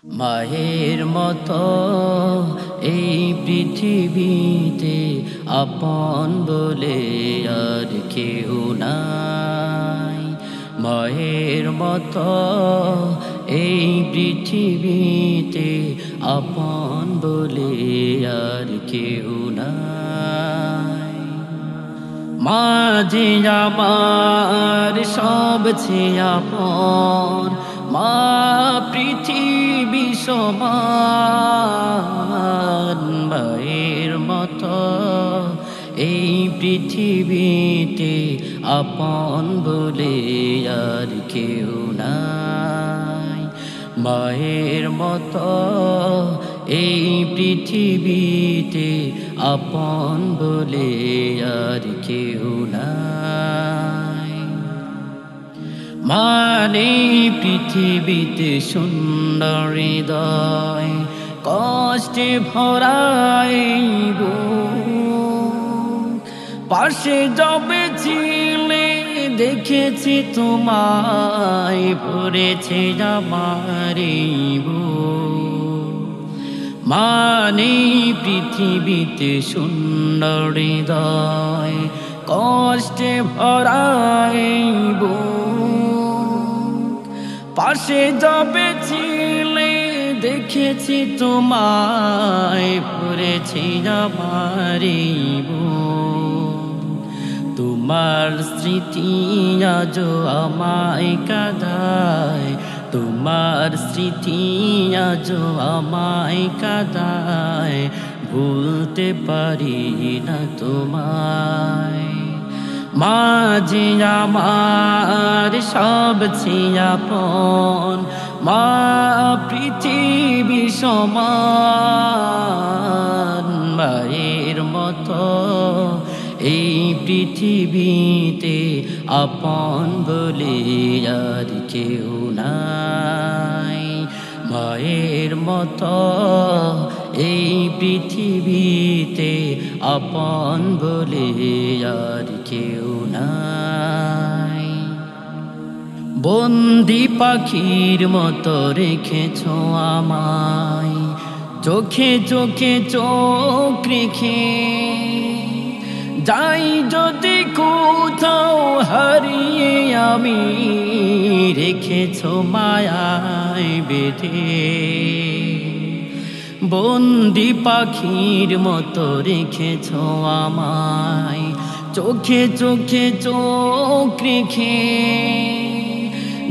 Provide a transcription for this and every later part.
মায়ের মতো এই পৃথিবীতে আপন বলে আর কেউ নাই। মায়ের মতো এই পৃথিবীতে আপন বলে আর কেউ নাই। মা যে আমার সবচেয়ে আপন, মা পৃথিবী সমান। মায়ের মতো এই পৃথিবীতে আপন বলে আর কেউ নাই। মায়ের মতো এই পৃথিবীতে আপন বলে আর কেউ নাই। মানে পৃথিবীতে সুন্দর হৃদয়, কষ্টে ভরাইব পাশে যবে ছিলে দেখেছি তোমায়, ভরেছে আমার মানে পৃথিবীতে সুন্দর হৃদয়, কষ্টে ভরাইব পাশে যবে ছিলে দেখেছি তোমায়, ভরেছি আমার তোমার স্মৃতি আজো আমায় কাঁদায়, তোমার স্মৃতি আজো আমায় কাঁদায়, ভুলতে পারি না তোমায়। মা যে আমার সবচেয়ে আপন, মা পৃথিবী সমান। মায়ের মতো এই পৃথিবীতে আপন বলে আর কেউ নাই। মায়ের মতো এই পৃথিবীতে আপন বলে আর কেউ নাই। বন্দি পাখির মতো রেখেছো আমায়, চোখে চোখে চোখ রেখে যাই যদি কোথাও হারিয়ে আমি, রেখেছো মায়ায় বেঁধে। বন্দি পাখির মতো রেখেছো আমায়, চোখে চোখে চোখ রেখে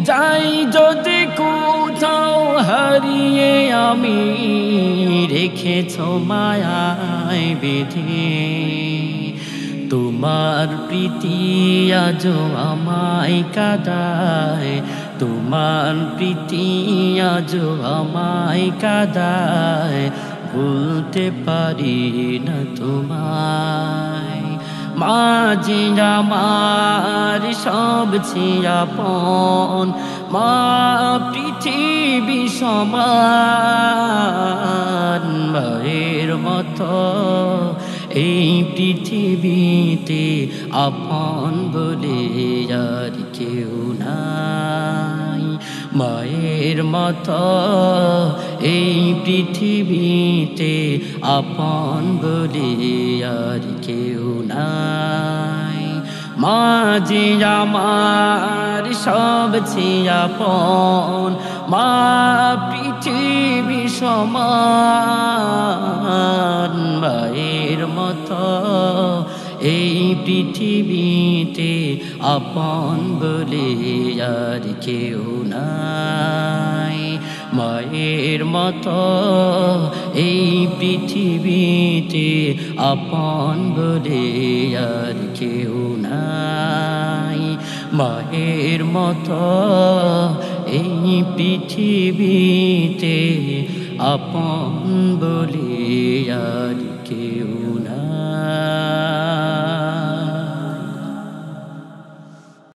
যাই যদি কোথাও হারিয়ে আমি, রেখেছো মায়ায় বেঁধে। তোমার প্রীতি আজো আমায় কাঁদায়, তোমার প্রীতি আজো আমায় কাঁদায়, ভুলতে পারি না তোমায়। মা যে আমার সবচেয়ে আপন, মা পৃথিবী সমান। মায়ের মতো এই পৃথিবীতে আপন বলে আর কেউ নাই। মায়ের মতো এই পৃথিবীতে আপন বলে আর কেউ নাই। মা যে আমার সবচেয়ে আপন, মা পৃথিবী সমান। মায়ের মতো এই পৃথিবীতে আপন বলে আর কেউ নাই। মায়ের মতো এই পৃথিবীতে আপন বলে আর কেউ নাই। মায়ের মতো এই পৃথিবীতে আপন বলে আর কেউ নাই।